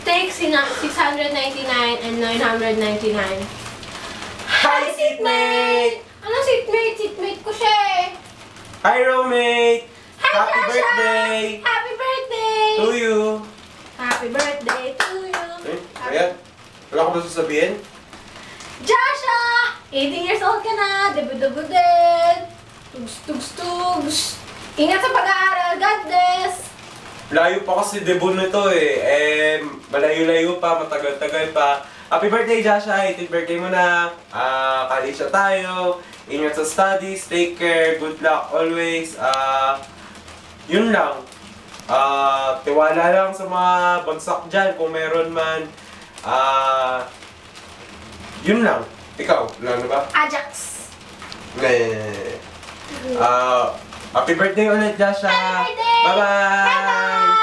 Take 699 and 999. Hi, seatmate! Ano seatmate? Seatmate ko siya eh. Hi, roommate! Hi, Happy Tasha! birthday! Happy birthday! To you! Happy birthday to you! Ayan. Wala ko ba sasabihin? Joshua! 18 years old ka na! Debu-debu din! Tugs-tugs-tugs! Ingat sa pag-aaral! God bless! Layo pa kasi debut nito eh. Malayo-layo pa, matagal-tagal pa. Happy birthday, Joshua! 18th birthday mo na. College na tayo. Ingat sa studies. Take care. Good luck always. Yun lang. Tiwala lang sa mga bagsak dyan kung meron man. Yun lang. Ikaw, wala na ba? Ajax! Happy birthday ulit, Joshua! Happy birthday! Bye-bye! Bye-bye!